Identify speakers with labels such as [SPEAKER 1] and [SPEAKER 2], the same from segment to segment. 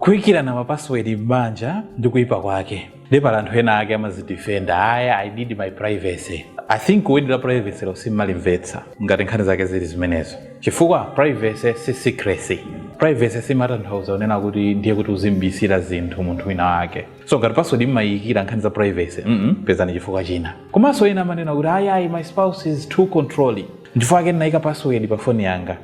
[SPEAKER 1] Kuikirana mapassword m'banja ndi kuipa kwake. Ndipo anthu ena ake amazidefenda, I need my privacy. I think kuwedera privacy lo simalimvetsa ngati nkhani zake zili zimenezo. Chifukwa privacy si secrecy. Privacy simatanthauza unena kuti ndiye kuti uzimbisira zinthu munthu wina wake. So ngati password imayikira nkhani za privacy, pezani chifukwa china. Komanso ena amanena kuti my spouse is too controlling. Ndifo ake naika password pa phone yanga.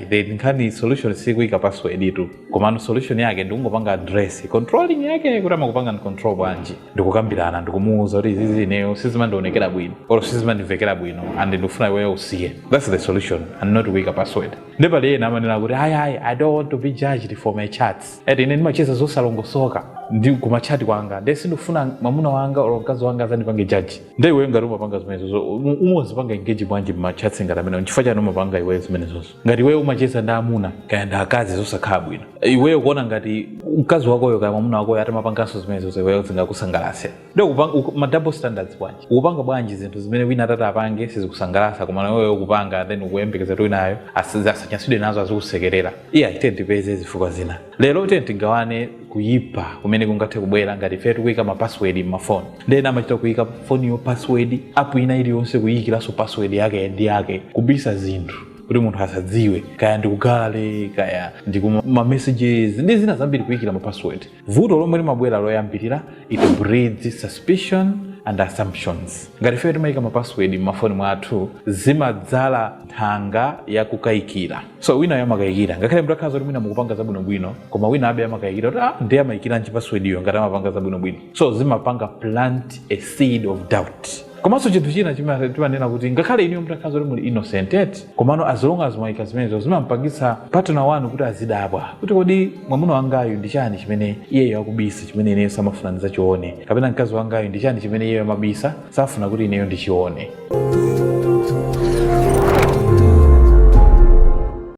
[SPEAKER 1] Then nkhani solution sikuika password itu. Komano solution yake ndikungopanga address. Controlling yake kuti amakupanga control bwanji. Ndikukambirana ndikumuuza kuti izi zineyo sizimandiwonekera bwino or sizimandivekera bwino and ndikufuna iweyo usiye. That's the solution and not kuika password. Ndipo lena amanena kuti I don't want to be judged for my chats. Eti ine ndimacheza zosalongosoka ndi kumachati kwanga. Ndesi ndifuna mwamuna wanga or mkazi wanga azandipange judge. Ndiye iweyo ngati umapanga zimenezo umozipanga engage bwanji machats ngati amene nchifukwa chani umapanga iweyo zimenezo. Ngati iweyo umacheza ndi amuna kaya ndi akazi zosakhala bwino. Iweyo kuona ngati mkazi wakoyo kaya mwamuna wakoyo atamapanganso zimenezo iweyo zingakusangalatse. Ndiye kupanga double standards bwanji. Ukupanga bwanji zinthu zimene wina atata apange sizikusangalatsa koma iweyo ukupanga then ukuyembekeza kuti nayo asanyasudwe nazo azikusekerera. Tendipeze zifukwa zina. Lero tigawane kuipa kumene kungathe kubwera ngati fetu kuyika mapassword m'mafoni. Ndena amachita kuyika phone yo password app ina iliyonse kuyikiranso password yake ndi yake kubisa zinthu kuti munthu asadziwe kaya ndikugale kaya ndikuma messages ndi zina zambiri kuyikira mapassword. Vuto lomwe limabwera loyambirira it breeds suspicion and assumptions. Ngati fetu mayika mapassword m'mafoni mwathu zimadzala thanga ya kukayikira. So wina yamakayikira ngakhale mtakhaza kuti mwina mukupanga zabwinobwino koma wina abe yamakayikira kuti ndiye amayikira password iyo ngati amapanga zabwinobwino. So zimapanga plant a seed of doubt. Komanso chinthu china chimanena kuti ngakhale iniyo mtakhaza kuti muli innocent komano as long as mwayika zimenezo zimampangitsa partner wanu kuti azidabwa kuti kodi mwamuna wangayu ndi chani chimene iyeyo akubisa chimene ineyo samafuna ndizachione kapena mkazi wangayu ndi chani chimene iyeyo amabisa safuna kuti ineyo ndichione.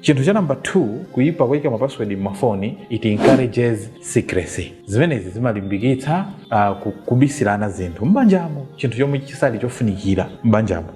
[SPEAKER 1] Chinthu cha number 2 kuipa kuyika mapassword m'mafoni it encourages secrecy. Zimenezi zimalimbikitsa kubisirana zinthu m'banjamo chinthu chomwe chisali chofunikira m'banjamo.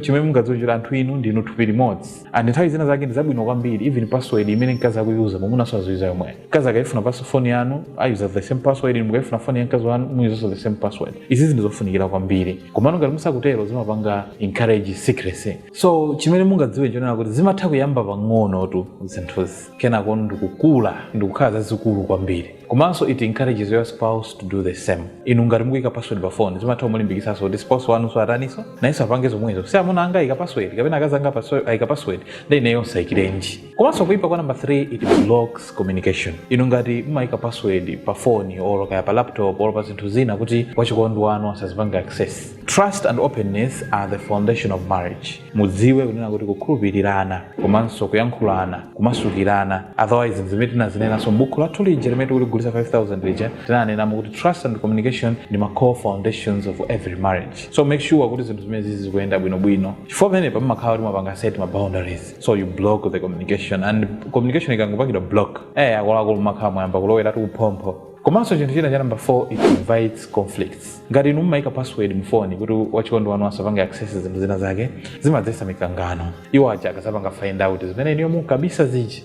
[SPEAKER 1] Chimene mungadziwira anthu inu ndinu thupi limodzi and nthawi zina zake ndi zabwino kwambiri even password imene mkazi akuyuza mumunanso aziuza yomwe. Mkazi akayifuna phone yanu ayuza the same password mukayifuna phone ya mkazi wanu muyuza the same password. Izi ndizofunikira kwambiri komano ngati musakutero zimapanga encourage secrecy. So chimene mungadziwe njonena kuti zimatha kuyamba pang'ono tu zinthuzi kenako ndikukula ndikukhala zazikulu kwambiri. Komanso it encourages your spouse to do the same. Inu ngati mukuyika password pa phone zimatha kumulimbikitsanso kuti spouse wanu so ataniso nayenso apange zomwezo. Si amuna anga ayika password kapena akazi anga ayika password ndi ineyo sayikirenji. Komanso kuipa kwa number 3 it blocks communication. Inu ngati mumayika password pa phone or kaya pa laptop or pa zinthu zina kuti wachikondi wanu asazipange access. Trust and openness are the foundation of marriage. Mudziwe kunena kuti kukhulupirirana komanso kuyankhulana kumasukirana otherwise zimene tinazinena so m'buku lathu lija limene kuligulisa 5000 lija tinanena kuti trust and communication ni ma core foundations of every marriage. So make sure kuti zinthu zimene zizikuyenda bwinobwino chifukwa pamene pamakhala kuti mapanga set ma boundaries so you block the communication and communication ikangopangidwa block akuluakulu makhala mwayamba kulowera kuphompho. Komanso chinthu china cha number 4 it invites conflicts. Ngati inu mumayika password mfoni kuti wachikondi wanu asapange access zinthu zina zake zimadzesa mikangano. Iwo aja akasapanga find out zimene iniyo munkabisa ziji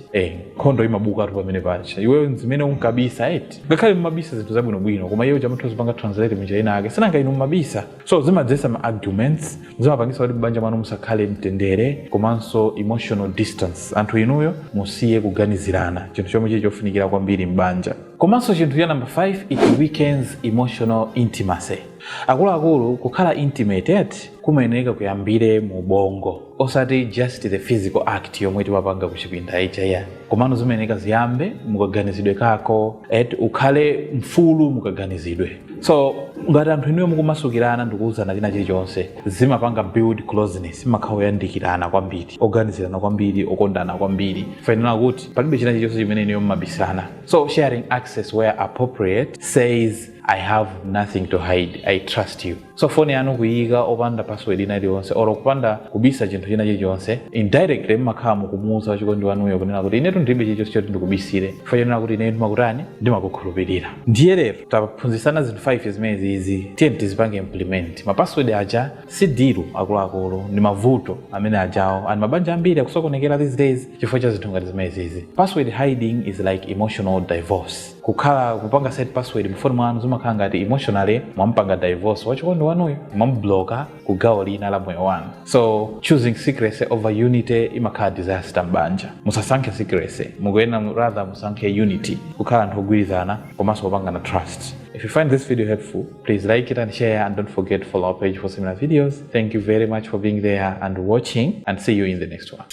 [SPEAKER 1] nkhondo imabuka atu pamene pacha iweyo zimene unkabisa ngakhale mumabisa zinthu zabwinobwino koma iyeyo chamathu zipanga translate munjira ina ake sinanga inu mumabisa. So zimadzesa ma arguments zimapangisa kuti banja mwanu musakhale mtendere komanso emotional distance. Anthu inuyo musiye kuganizirana chinthu chomwe chofunikira kwambiri m'banja. Komanso chinthu cha number 5 it weakens emotional intimacy. Akuluakulu kukhala intimate kumayeneka kuyambire mu bongo osati just the physical act yomwe timapanga kuchipinda ichaya komano zimayeneka ziyambe mukaganizidwe kako ukhale mfulu mukaganizidwe. So ngati anthu inuyo mukumasukirana ndikuuzana china chilichonse zimapanga build closeness makhala oyandikirana kwambiri oganizirana kwambiri okondana kwambiri fainala kuti palibe china chilichonse chimene inuyo mumabisana. So sharing access where appropriate says I have nothing to hide. I trust you. So phone yanu kuyika opanda password ina iliyonse or kupanda kubisa chinthu china chilichonse, indirectly mmakhala mukumuwuza wachikondi wanuyo kunena kuti inetu ndilibe chilichonse choti ndikubisire chifukwa chonena kuti inetu ndimakutani ndimakukhulupirira. Ndiye lero taphunzitsana zinthu 5 zimene izi tiye tizipange implement. Mapassword aja si dilu akuluakulu, ndi mavuto amene ajawo ani mabanja ambiri akusokonekera these days chifukwa cha zinthu ngati zimene izi. Password hiding is like emotional divorce. Kukhala kupanga set password mfoni mwanu zimakhala ngati emotionally mwampanga divorce wachikondi wanuyo, mwambloka kugawo lina la moyo wanu. So choosing secrecy over unity imakhala disaster mbanja. Musasankhe secrecy, mukuyena rather musankhe unity, kukhala anthu ogwirizana komanso kupanga na trust. If you find this video helpful, please like it and share, and don't forget to follow our page for similar videos. Thank you very much for being there and watching, and see you in the next one.